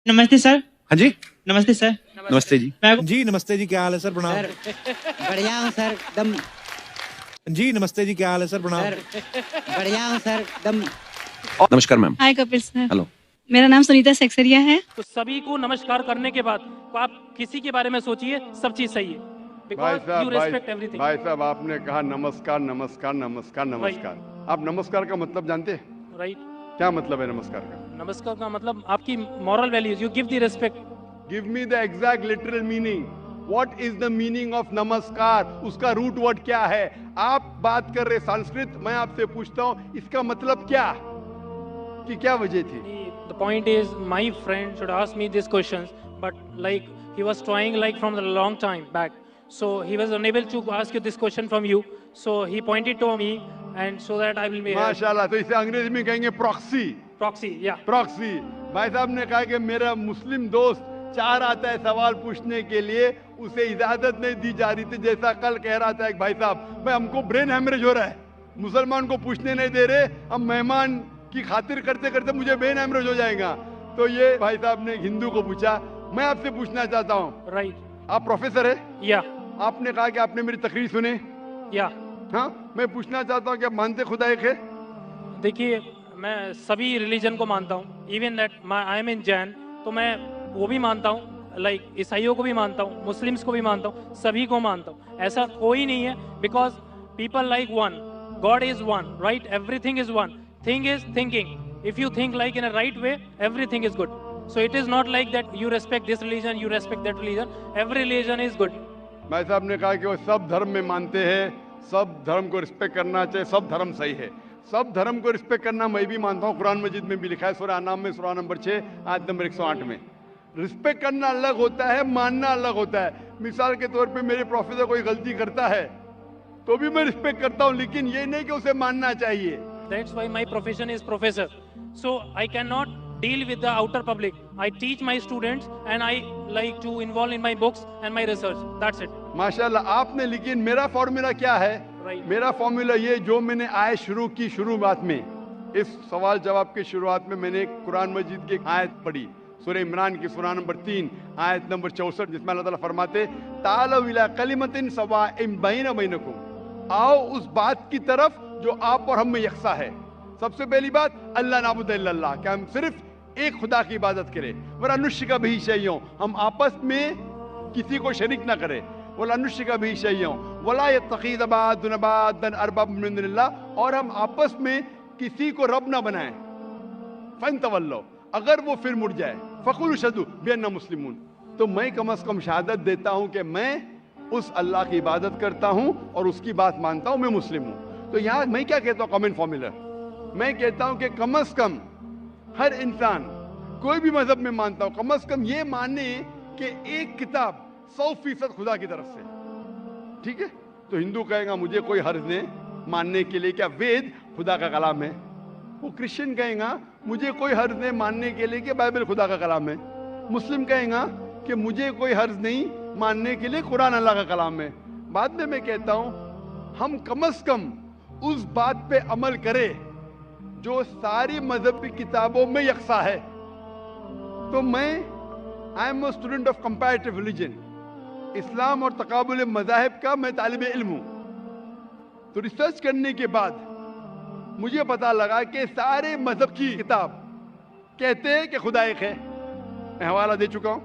नमस्ते सर। हाँ जी, नमस्ते सर। नमस्ते जी। जी नमस्ते जी, क्या हाल है सर? प्रणाम। सर बढ़िया हूँ सर, एकदम। जी नमस्ते जी, क्या हाल है सर? प्रणाम। सर बढ़िया हूँ सर, एकदम। नमस्कार मैम। हाय कपिल सर। हेलो। मेरा नाम सुनीता सेक्सरिया है। तो सभी को नमस्कार करने के बाद तो आप किसी के बारे में सोचिए, सब चीज सही है। भाई बिकॉज यू रेस्पेक्ट एवरीथिंग। भाई साहब आपने कहा नमस्कार नमस्कार नमस्कार नमस्कार। आप नमस्कार का मतलब जानते हैं? राइट। क्या मतलब है नमस्कार का? नमस्कार का मतलब आपकी moral values, you give the respect. Give me the exact literal meaning. What is the meaning of नमस्कार? उसका रूट वर्ड क्या है? आप बात कर रहे संस्कृत, मैं आपसे पूछता हूँ इसका मतलब क्या, कि क्या वजह थी? The point is, my friend should ask me these questions, but like he was trying like from a long time back, so he was unable to ask you this question from you. So he pointed to me, and so that I will be माशाल्लाह। तो इसे अंग्रेजी में कहेंगे proxy. proxy. Yeah. Proxy. भाई साहब ने कहा कि मेरा मुस्लिम दोस्त चाह रहा था सवाल पूछने के लिए, उसे इजाजत नहीं दी जा रही थी। जैसा कल कह रहा था एक भाई साहब, भाई हमको ब्रेन हैमरेज हो रहा है, मुसलमान को पूछने नहीं दे रहे, हम मेहमान की खातिर करते करते मुझे ब्रेन हैमरेज हो जाएगा। तो ये भाई साहब ने हिंदू को पूछा। मैं आपसे पूछना चाहता हूँ, Right. आप प्रोफेसर है? Yeah. आपने कहा कि आपने मेरी तकरीर सुने। Yeah. हाँ, मैं पूछना चाहता हूँ कि आप मानते खुदा एक है? देखिए, मैं सभी रिलीजन को मानता हूँ। इवन दैट आई एम इन जैन, तो मैं वो भी मानता हूँ, लाइक ईसाइयों को भी मानता हूँ, मुस्लिम्स को भी मानता हूँ, सभी को मानता हूँ। ऐसा कोई नहीं है, because people like one, God is one, right? Everything is one. Thing is thinking. If you think like in a right way, everything is good. So it is not like that you respect this religion, you respect that religion. Every religion is good. भाई साहब ने कहा कि वो सब धर्म में मानते हैं, सब धर्म को रिस्पेक्ट करना चाहिए, सब धर्म सही है। सब धर्म को रिस्पेक्ट करना मैं भी मानता हूँ, कुरान मजीद में भी लिखा है, सूरह अनाम में सूरह नंबर 6 आयत नंबर 108 में। रिस्पेक्ट करना अलग होता है, मानना अलग होता है। मिसाल के तौर पे मेरे प्रोफेसर कोई गलती करता है तो भी मैं रिस्पेक्ट करता हूँ, लेकिन ये नहीं कि उसे मानना चाहिए। That's why my profession is professor. So I cannot deal with the outer public. I teach my students and I like to involve in my books and my research. That's it. माशाल्लाह आपने, लेकिन मेरा formula क्या है? Right. मेरा formula ये, जो मैंने आयत शुरू की शुरुआत में, इस सवाल जवाब के शुरुआत में मैंने कुरान मजीद की एक आयत पढ़ी, सूरह इमरान की सूरह नंबर 3 आयत नंबर 64, जिसमें अल्लाह ताला फरमाते तालौ इला कलिमतिन सवाइम बैना बैनकुम, आओ उस बात की तरफ जो आप और हम में यकसा है। सबसे पहली बात, अल्लाह नाबुद इल्लल्लाह, कि हम सिर्फ एक खुदा की इबादत करें। वला नुश्रिका बिही शैय्यन, हम आपस में किसी को शरीक ना करें। वला नुश्रिका बिही शैय्यन वला यत्तखिज़ बादुना बादन अरबाब मिन दुनिल्लाह, और हम आपस में किसी को रब ना बनाएं। फन्तवल्लो, अगर वो फिर मुड़ जाए, फ़कुलू शहदू बिअन्ना मुस्लिमून, तो मैं कम अज़ कम शहादत देता हूँ कि मैं उस अल्लाह की इबादत करता हूँ और उसकी बात मानता हूँ, मैं मुस्लिम हूँ। तो यहाँ मैं क्या कहता हूँ, कॉमन फॉर्मूला, मैं कहता हूँ कि कम अज़ कम हर इंसान, कोई भी मजहब में मानता हूँ, कम अज़ कम ये माने कि एक किताब 100% खुदा की तरफ से, ठीक है? तो हिंदू कहेगा मुझे कोई हर्ज नहीं मानने के लिए क्या वेद खुदा का कलाम है। वो क्रिश्चियन कहेगा मुझे कोई हर्ज नहीं मानने के लिए कि बाइबल खुदा का कलाम है। मुस्लिम कहेगा कि मुझे कोई हर्ज नहीं मानने के लिए कुरान अल्लाह का कलाम है। बाद में मैं कहता हूँ हम कम से कम उस बात पे अमल करें जो सारी मजहबी किताबों में यकसा है। तो मैं I am a student of comparative religion, इस्लाम और तकाबुल मज़ाहिब का मैं तालिब इल्म हूँ। तो रिसर्च करने के बाद मुझे पता लगा कि सारे मजहब की किताब कहते हैं कि खुदा एक है। मैं हवाला दे चुका हूँ,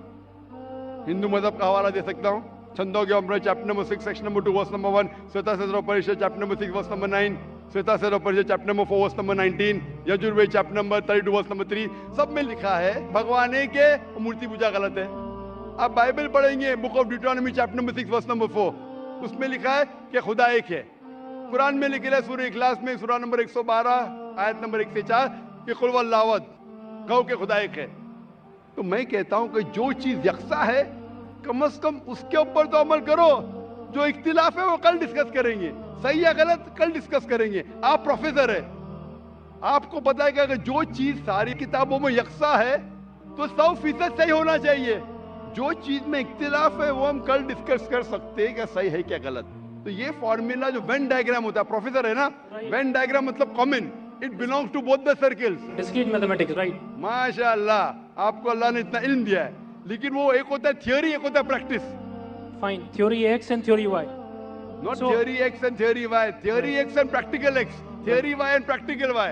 हिंदू मजहब का हवाला दे सकता हूँ। छंदोग्य अमृत chapter number 6 section number 2 verse number 1, श्वेता सदर परिषद चैप्टर नंबर 6 वर्स नंबर 9, श्वेता सदर परिषद chapter number 4 verse number 19, Yajurveda chapter number 32 verse number 3, सब में लिखा है भगवान एक है, मूर्ति पूजा गलत है। आप बाइबल पढ़ेंगे, book of Deuteronomy chapter number 6 verse number 4, उसमें लिखा है कि खुदा एक है। कुरान में लिखा है सूरह इखलास में सूरह नंबर 112 आयत नंबर 1 से 4 कि कुल वल्लाहु अहद, कहो कि खुदा एक है। तो मैं कहता हूं कि जो चीज यकसा है कम से कम उसके ऊपर तो अमल करो। जो इख्तिलाफ है वो कल डिस्कस करेंगे, सही या गलत कल डिस्कस करेंगे। आप प्रोफेसर है, आपको पता है कि अगर जो चीज सारी किताबों में यकसा है तो 100% सही होना चाहिए। जो चीज में इख्तिलाफ है वो हम कल डिस्कस कर सकते हैं क्या सही है क्या गलत। तो ये फॉर्मूला जो वेन डायग्राम होता है, प्रोफेसर है ना, वेन डायग्राम मतलब common, It belongs to both the circles. Discrete mathematics, right? माशाअल्लाह, आपको अल्लाह ने इतना इल्म दिया है, लेकिन वो एक होता है थियोरी, एक होता है practice. Fine. Theory X and theory Y. Not So- theory X and theory Y. Theory X and practical X. Theory Y and practical Y.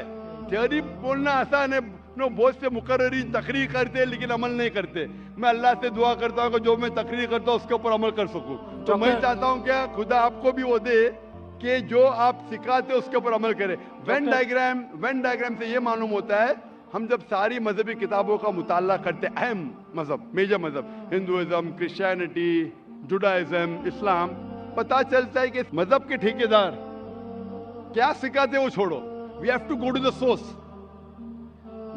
Theory बोलना आसान है, नो बहुत से मुकर्ररीन तकरीर करते हैं लेकिन अमल नहीं करते. मैं अल्लाह से दुआ करता हूँ कि जो मैं तकरीर करता हूँ उसके ऊपर अमल कर सकूँ. तो मैं चाहता हूँ क्या खुदा आपको भी वो दे कि जो आप सिखाते उसके ऊपर अमल करें. वेन डायग्राम से ये मालूम होता है, हम जब सारी मजहबी किताबों का मुताला करते, अहम मजहब, मेजर मजहब, हिंदुइज्म, क्रिश्चियनिटी, जुडाइज्म, इस्लाम, पता चलता है कि मजहब के ठेकेदार क्या सिखाते वो छोड़ो. We have to go to the source.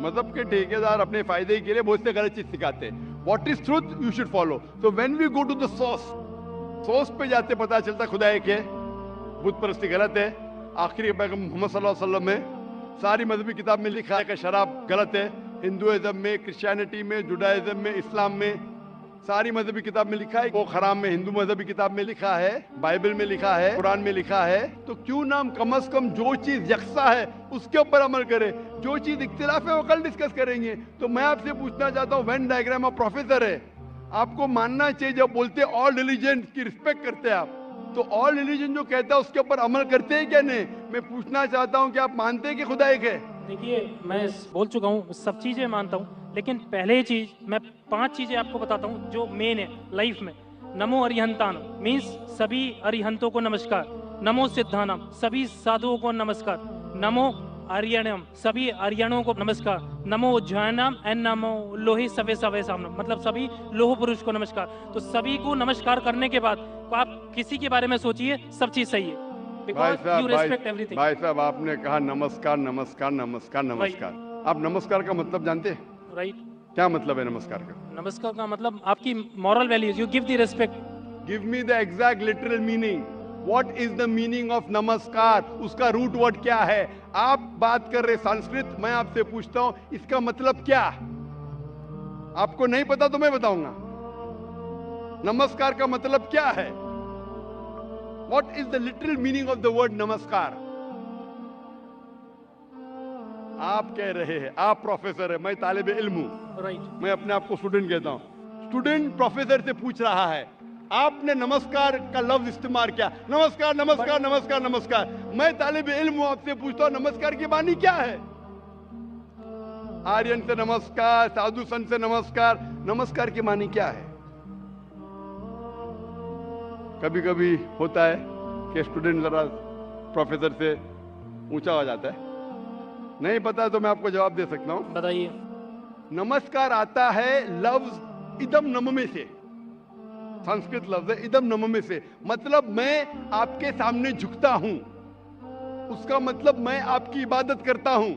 मजहब के ठेकेदार अपने फायदे के लिए बहुत से गलत चीज सिखाते हैं. What is truth you should follow. So when we go to the source पे जाते पता चलता खुदा एक है, बुत परस्ती गलत है. आखिरी पैगंबर मोहम्मद सल्लल्लाहु अलैहि वसल्लम में सारी मजहबी किताब में लिखा है कि शराब गलत है. हिंदुइज्म में, क्रिश्चियनिटी में, जुडाइज्म में, इस्लाम में, सारी मजहबी किताब में लिखा है. वो खराम में, हिंदू मजहबी किताब में लिखा है, बाइबल में लिखा है, कुरान में लिखा है. तो क्यों ना हम कम से कम जो चीज यकसा है उसके ऊपर अमल करें. जो चीज इख्तिलाफ है वो कल डिस्कस करेंगे. तो मैं आपसे पूछना चाहता हूँ, वेन डायग्राम ऑफ प्रोफेसर है, आपको मानना चाहिए. जब बोलते ऑल रिलीजन की रिस्पेक्ट करते हैं आप, तो ऑल रिलीजन जो कहता है उसके ऊपर अमल करते हैं क्या नहीं. मैं पूछना चाहता हूँ कि आप मानते हैं कि खुदा एक है. देखिए, मैं बोल चुका हूँ, सब चीजें मानता हूँ, लेकिन पहले चीज मैं 5 चीजें आपको बताता हूँ जो मेन है लाइफ में. नमो अरिहंतान मीन्स सभी अरिहंतों को नमस्कार. नमो सिद्धानम सभी साधुओं को नमस्कार. नमो आर्यणम सभी आर्यणों को नमस्कार. नमो उज्जैनम एंड नमो लोहे सवे सवे सामनम मतलब सभी लोह पुरुष को नमस्कार. तो सभी को नमस्कार करने के बाद आप किसी के बारे में सोचिए, सब चीज सही है. भाई Because साहब आपने कहा नमस्कार नमस्कार नमस्कार नमस्कार. आप नमस्कार का मतलब जानते हैं? राइट. क्या मतलब है नमस्कार का? नमस्कार का मतलब आपकी moral values, you give the respect. Give me the exact literal meaning. What is the meaning of नमस्कार? उसका रूट वर्ड क्या है? आप बात कर रहे संस्कृत, मैं आपसे पूछता हूं इसका मतलब क्या? आपको नहीं पता तो मैं बताऊंगा. नमस्कार का मतलब क्या है? What is the literal meaning of the word नमस्कार? आप कह रहे हैं, आप प्रोफेसर है, मैं तालिब इल्म हूं. राइट. मैं अपने आप को स्टूडेंट कहता हूं. स्टूडेंट प्रोफेसर से पूछ रहा है, आपने नमस्कार का लफ्ज इस्तेमाल किया, नमस्कार नमस्कार नमस्कार नमस्कार. मैं तालिब इल्म हूं, आपसे पूछता हूं नमस्कार की मानी क्या है? आर्यन से नमस्कार, साधु संत से नमस्कार. नमस्कार की मानी क्या है? कभी कभी होता है कि स्टूडेंट जरा प्रोफेसर से ऊंचा हो जाता है. नहीं पता तो मैं आपको जवाब दे सकता हूं. बताइए. नमस्कार आता है लफ्ज इदम नममे से. संस्कृत लफ्ज है इदम नममे से. मतलब मैं आपके सामने झुकता हूं. उसका मतलब मैं आपकी इबादत करता हूं.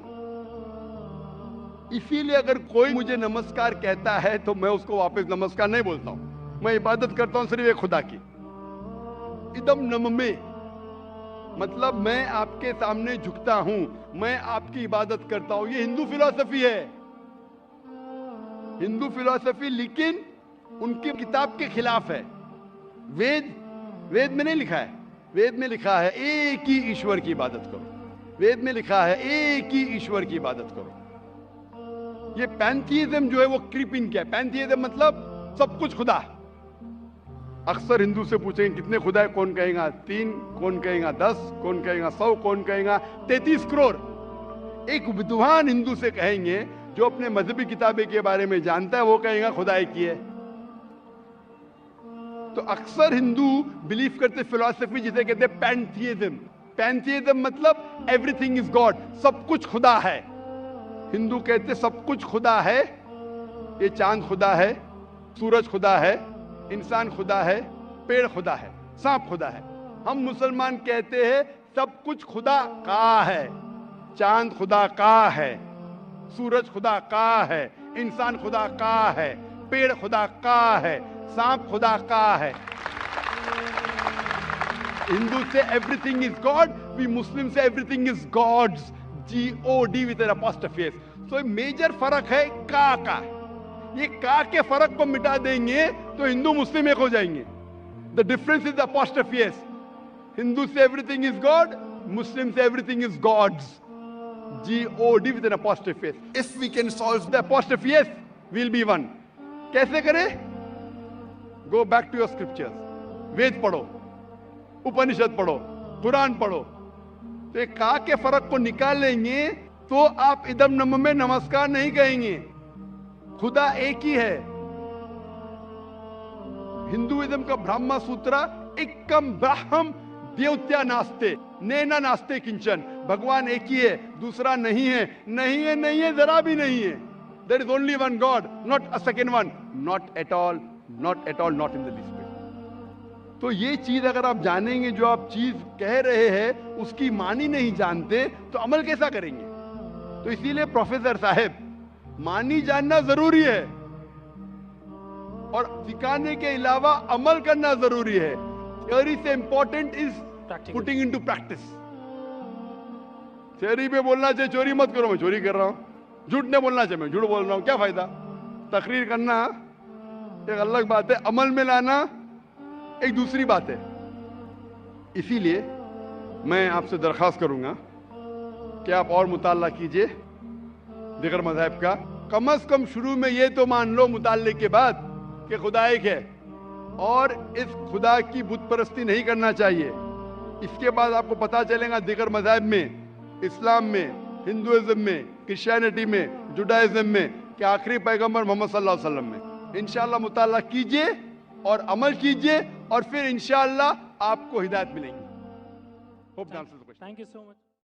इसीलिए अगर कोई मुझे नमस्कार कहता है तो मैं उसको वापस नमस्कार नहीं बोलता हूं. मैं इबादत करता हूं सिर्फ एक खुदा की. इदम नममे मतलब मैं आपके सामने झुकता हूं, मैं आपकी इबादत करता हूं. ये हिंदू फिलॉसफी है. हिंदू फिलॉसफी लेकिन उनकी किताब के खिलाफ है. वेद में नहीं लिखा है. वेद में लिखा है एक ही ईश्वर की इबादत करो. वेद में लिखा है एक ही ईश्वर की इबादत करो. ये पैंथीइज्म जो है वो क्रीप इन किया. पैंथीइज्म मतलब सब कुछ खुदा. अक्सर हिंदू से पूछेंगे कितने खुदा है, कौन कहेगा 3, कौन कहेगा 10, कौन कहेगा 100, कौन कहेगा 33 करोड़. एक विद्वान हिंदू से कहेंगे जो अपने मजहबी किताबें के बारे में जानता है, वो कहेगा खुदा एक ही है. तो अक्सर हिंदू बिलीव करते फिलॉसफी जिसे कहते हैं पैंथीइज्म. पैंथीइज्म मतलब एवरीथिंग इज गॉड, सब कुछ खुदा है. हिंदू कहते सब कुछ खुदा है. ये चांद खुदा है, सूरज खुदा है, इंसान खुदा है, पेड़ खुदा है, सांप खुदा है. हम मुसलमान कहते हैं सब कुछ खुदा का है. चांद खुदा का है, सूरज खुदा का है, इंसान खुदा का है, पेड़ खुदा का है, सांप खुदा का है. हिंदू से एवरीथिंग इज गॉड, वी मुस्लिम से everything is God's. G-O-D with an apostrophe S. So major फर्क है का. ये का के फर्क को मिटा देंगे तो हिंदू मुस्लिम एक हो जाएंगे. The difference is apostrophe S. हिंदू से एवरीथिंग इज गॉड, मुस्लिम से everything is God's. God with an apostrophe S. If we can solve the apostrophe S, we'll be one. कैसे करें? Go back to your scriptures. वेद पढ़ो, उपनिषद पढ़ो, कुरान पढ़ो, तो एक का के फर्क को निकाल लेंगे तो आप इदम नम में नमस्कार नहीं कहेंगे। खुदा एक ही है। हिंदुइज्म का ब्रह्म सूत्र एकम ब्रह्म द्योत्या नास्ते नैना नास्ते किंचन, भगवान एक ही है, दूसरा नहीं है, नहीं है, नहीं है, जरा भी नहीं है। There is only one God, not a second one, not at all, not at all, not in the least. तो ये चीज अगर आप जानेंगे, जो आप चीज कह रहे हैं उसकी मानी नहीं जानते तो अमल कैसा करेंगे? तो इसीलिए प्रोफेसर साहब, मानी जानना जरूरी है और सिखाने के अलावा अमल करना जरूरी है। थियोरी से important is putting into practice. Theory पे बोलना चाहिए चोरी मत करो, मैं चोरी कर रहा हूं। झूठ नहीं बोलना चाहिए, मैं झूठ बोल रहा हूं, क्या फायदा? तकरीर करना एक अलग बात है, अमल में लाना एक दूसरी बात है। इसीलिए मैं आपसे दरखास्त करूंगा कि आप और मुताला कीजिए दिगर मज़हब का। कम से कम शुरू में ये तो मान लो मुताले के बाद कि खुदा एक है और इस खुदा की बुत परस्ती नहीं करना चाहिए। इसके बाद आपको पता चलेगा दिगर मज़हब में, इस्लाम में, हिंदुइज्म में, क्रिश्चियनिटी में, जुडाइज्म में कि आखिरी पैगंबर मोहम्मद सल्लल्लाहु अलैहि वसल्लम में। इंशाअल्लाह मुताला कीजिए और अमल कीजिए और फिर इंशाअल्लाह आपको हिदायत मिलेंगी। Hope the answers the question. Thank you so much.